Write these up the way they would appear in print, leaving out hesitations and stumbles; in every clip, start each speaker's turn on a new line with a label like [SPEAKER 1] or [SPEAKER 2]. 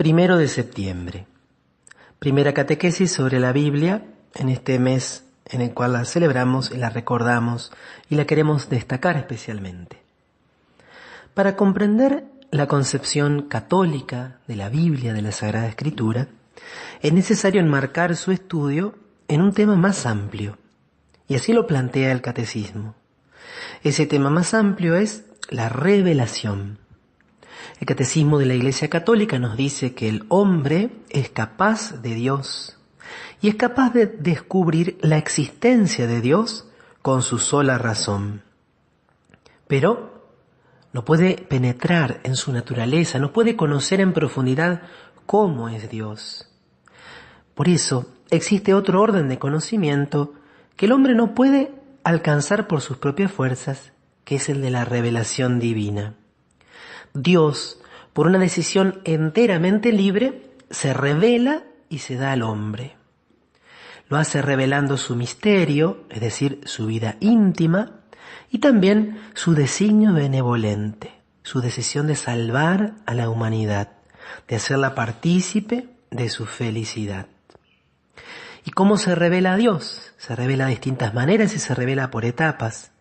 [SPEAKER 1] 1 de septiembre. Primera catequesis sobre la Biblia en este mes en el cual la celebramos y la recordamos y la queremos destacar especialmente. Para comprender la concepción católica de la Biblia, de la Sagrada Escritura, es necesario enmarcar su estudio en un tema más amplio, y así lo plantea el Catecismo. Ese tema más amplio es la revelación. El Catecismo de la Iglesia Católica nos dice que el hombre es capaz de Dios y es capaz de descubrir la existencia de Dios con su sola razón. Pero no puede penetrar en su naturaleza, no puede conocer en profundidad cómo es Dios. Por eso existe otro orden de conocimiento que el hombre no puede alcanzar por sus propias fuerzas, que es el de la revelación divina. Dios, por una decisión enteramente libre, se revela y se da al hombre. Lo hace revelando su misterio, es decir, su vida íntima, y también su designio benevolente, su decisión de salvar a la humanidad, de hacerla partícipe de su felicidad. ¿Y cómo se revela a Dios? Se revela de distintas maneras y se revela por etapas.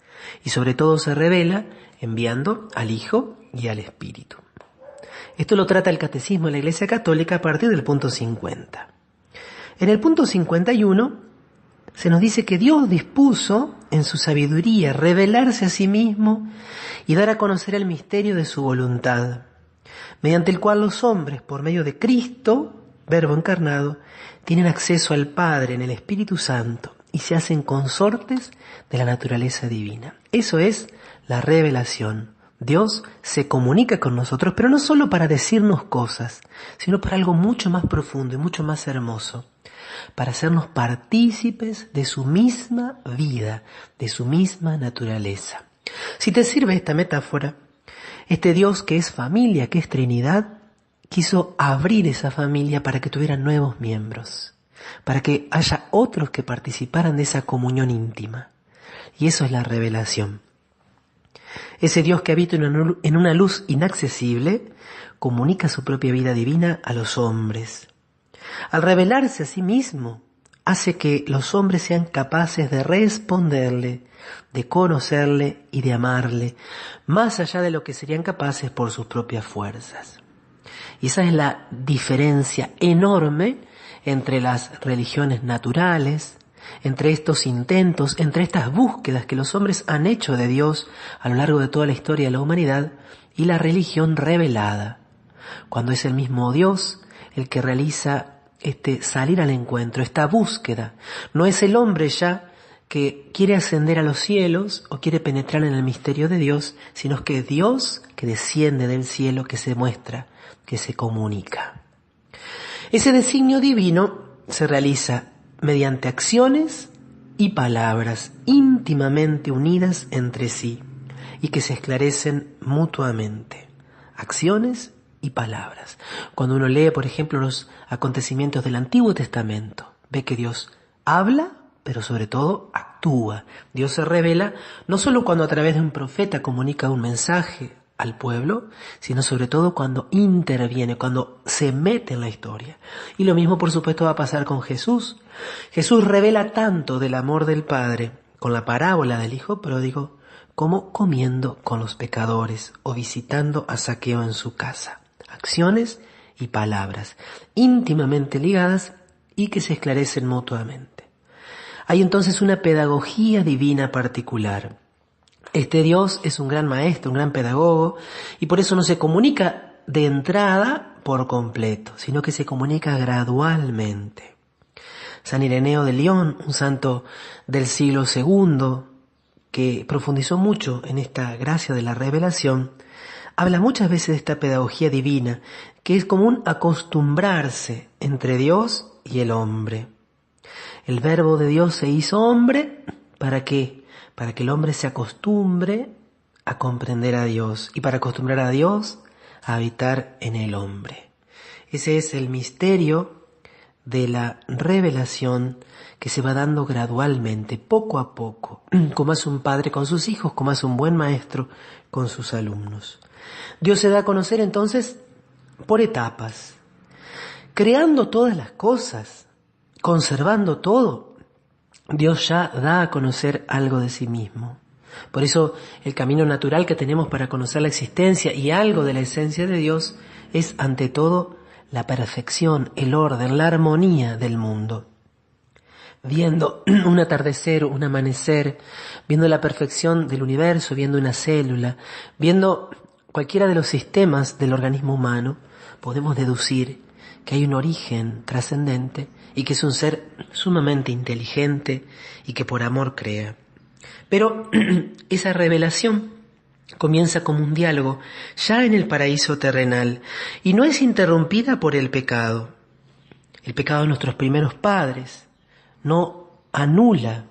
[SPEAKER 1] Y sobre todo se revela enviando al Hijo y al Espíritu. Esto lo trata el Catecismo de la Iglesia Católica a partir del punto 50. En el punto 51 se nos dice que Dios dispuso en su sabiduría revelarse a sí mismo y dar a conocer el misterio de su voluntad, mediante el cual los hombres, por medio de Cristo, Verbo encarnado, tienen acceso al Padre en el Espíritu Santo y se hacen consortes de la naturaleza divina. Eso es la revelación. Dios se comunica con nosotros, pero no solo para decirnos cosas, sino para algo mucho más profundo y mucho más hermoso, para hacernos partícipes de su misma vida, de su misma naturaleza. Si te sirve esta metáfora, este Dios que es familia, que es Trinidad, quiso abrir esa familia para que tuviera nuevos miembros, para que haya otros que participaran de esa comunión íntima. Y eso es la revelación. Ese Dios que habita en una luz inaccesible, comunica su propia vida divina a los hombres. Al revelarse a sí mismo, hace que los hombres sean capaces de responderle, de conocerle y de amarle, más allá de lo que serían capaces por sus propias fuerzas. Y esa es la diferencia enorme entre las religiones naturales, entre estos intentos, entre estas búsquedas que los hombres han hecho de Dios a lo largo de toda la historia de la humanidad, y la religión revelada, cuando es el mismo Dios el que realiza este salir al encuentro, esta búsqueda. No es el hombre ya que quiere ascender a los cielos o quiere penetrar en el misterio de Dios, sino que es Dios que desciende del cielo, que se muestra, que se comunica. Ese designio divino se realiza mediante acciones y palabras íntimamente unidas entre sí y que se esclarecen mutuamente. Acciones y palabras. Cuando uno lee, por ejemplo, los acontecimientos del Antiguo Testamento, ve que Dios habla, pero sobre todo actúa. Dios se revela no solo cuando a través de un profeta comunica un mensaje al pueblo, sino sobre todo cuando interviene, cuando se mete en la historia. Y lo mismo, por supuesto, va a pasar con Jesús. Jesús revela tanto del amor del Padre con la parábola del Hijo Pródigo, como comiendo con los pecadores o visitando a Zaqueo en su casa. Acciones y palabras íntimamente ligadas y que se esclarecen mutuamente. Hay entonces una pedagogía divina particular. Este Dios es un gran maestro, un gran pedagogo, y por eso no se comunica de entrada por completo, sino que se comunica gradualmente. San Ireneo de León, un santo del siglo II, que profundizó mucho en esta gracia de la revelación, habla muchas veces de esta pedagogía divina, que es como un acostumbrarse entre Dios y el hombre. El Verbo de Dios se hizo hombre, ¿para qué? Para que el hombre se acostumbre a comprender a Dios y para acostumbrar a Dios a habitar en el hombre. Ese es el misterio de la revelación que se va dando gradualmente, poco a poco, como hace un padre con sus hijos, como hace un buen maestro con sus alumnos. Dios se da a conocer entonces por etapas. creando todas las cosas, conservando todo, Dios ya da a conocer algo de sí mismo. Por eso el camino natural que tenemos para conocer la existencia y algo de la esencia de Dios es ante todo la perfección, el orden, la armonía del mundo. Viendo un atardecer, un amanecer, viendo la perfección del universo, viendo una célula, viendo cualquiera de los sistemas del organismo humano, podemos deducir que hay un origen trascendente y que es un ser sumamente inteligente y que por amor crea. Pero esa revelación comienza como un diálogo ya en el paraíso terrenal y no es interrumpida por el pecado. El pecado de nuestros primeros padres no anula,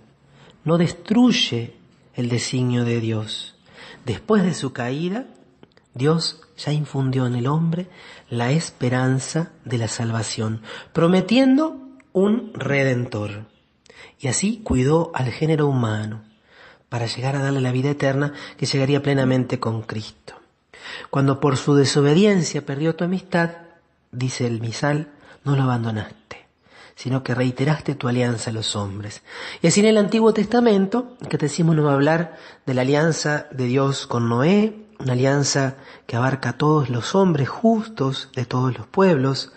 [SPEAKER 1] no destruye el designio de Dios. Después de su caída, Dios ya infundió en el hombre la esperanza de la salvación, prometiendo un redentor. Y así cuidó al género humano para llegar a darle la vida eterna que llegaría plenamente con Cristo. Cuando por su desobediencia perdió tu amistad, dice el misal, no lo abandonaste, sino que reiteraste tu alianza a los hombres. Y así en el Antiguo Testamento, el Catecismo nos va a hablar de la alianza de Dios con Noé, una alianza que abarca a todos los hombres justos de todos los pueblos.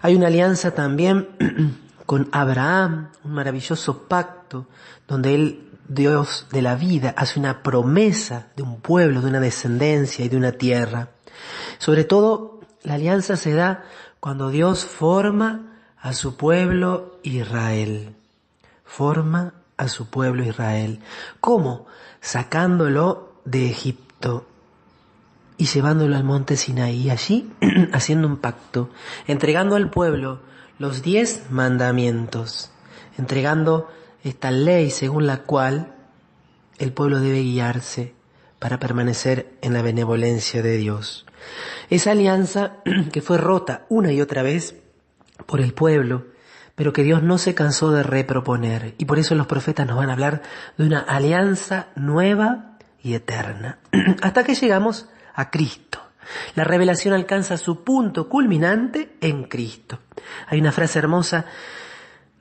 [SPEAKER 1] Hay una alianza también con Abraham, un maravilloso pacto donde Dios de la vida hace una promesa de un pueblo, de una descendencia y de una tierra. Sobre todo, la alianza se da cuando Dios forma a su pueblo Israel. Forma a su pueblo Israel. ¿Cómo? Sacándolo de Egipto y llevándolo al monte Sinaí, allí haciendo un pacto, entregando al pueblo los 10 mandamientos, entregando esta ley según la cual el pueblo debe guiarse para permanecer en la benevolencia de Dios. Esa alianza que fue rota una y otra vez por el pueblo, pero que Dios no se cansó de reproponer. Y por eso los profetas nos van a hablar de una alianza nueva y eterna. Hasta que llegamos a Cristo. La revelación alcanza su punto culminante en Cristo. Hay una frase hermosa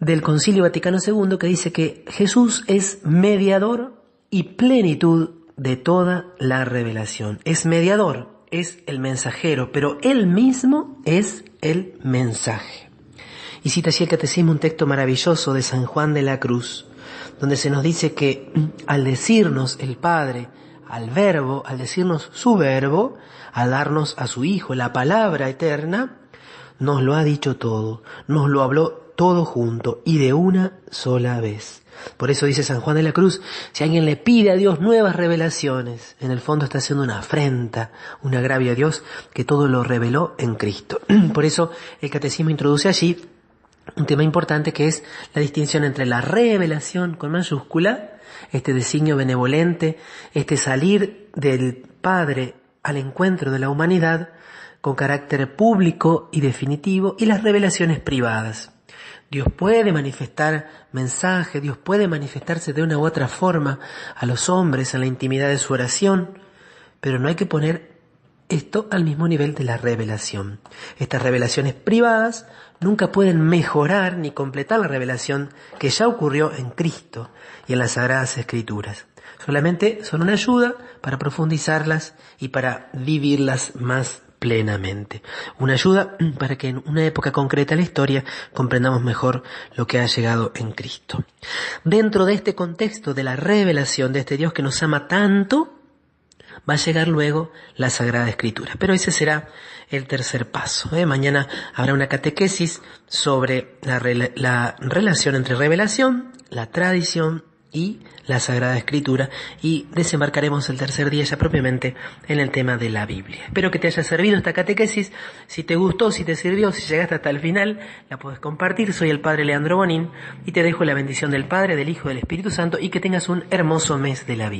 [SPEAKER 1] del Concilio Vaticano II que dice que Jesús es mediador y plenitud de toda la revelación. Es mediador, es el mensajero, pero Él mismo es el mensaje. Y cita allí el Catecismo un texto maravilloso de San Juan de la Cruz, donde se nos dice que al decirnos el Padre, al Verbo, al decirnos su Verbo, al darnos a su Hijo la palabra eterna, nos lo ha dicho todo, nos lo habló todo junto y de una sola vez. Por eso dice San Juan de la Cruz, si alguien le pide a Dios nuevas revelaciones, en el fondo está haciendo una afrenta, un agravio a Dios que todo lo reveló en Cristo. Por eso el Catecismo introduce allí un tema importante que es la distinción entre la revelación con mayúscula, este designio benevolente, este salir del Padre al encuentro de la humanidad con carácter público y definitivo, y las revelaciones privadas. Dios puede manifestar mensaje, Dios puede manifestarse de una u otra forma a los hombres en la intimidad de su oración, pero no hay que poner esto al mismo nivel de la revelación. Estas revelaciones privadas nunca pueden mejorar ni completar la revelación que ya ocurrió en Cristo y en las Sagradas Escrituras. Solamente son una ayuda para profundizarlas y para vivirlas más plenamente. Una ayuda para que en una época concreta de la historia comprendamos mejor lo que ha llegado en Cristo. Dentro de este contexto de la revelación de este Dios que nos ama tanto, va a llegar luego la Sagrada Escritura. Pero ese será el tercer paso. Mañana habrá una catequesis sobre la relación entre revelación, la tradición y la Sagrada Escritura, y desembarcaremos el tercer día ya propiamente en el tema de la Biblia. Espero que te haya servido esta catequesis. Si te gustó, si te sirvió, si llegaste hasta el final, la puedes compartir. Soy el Padre Leandro Bonín y te dejo la bendición del Padre, del Hijo y del Espíritu Santo, y que tengas un hermoso mes de la vida.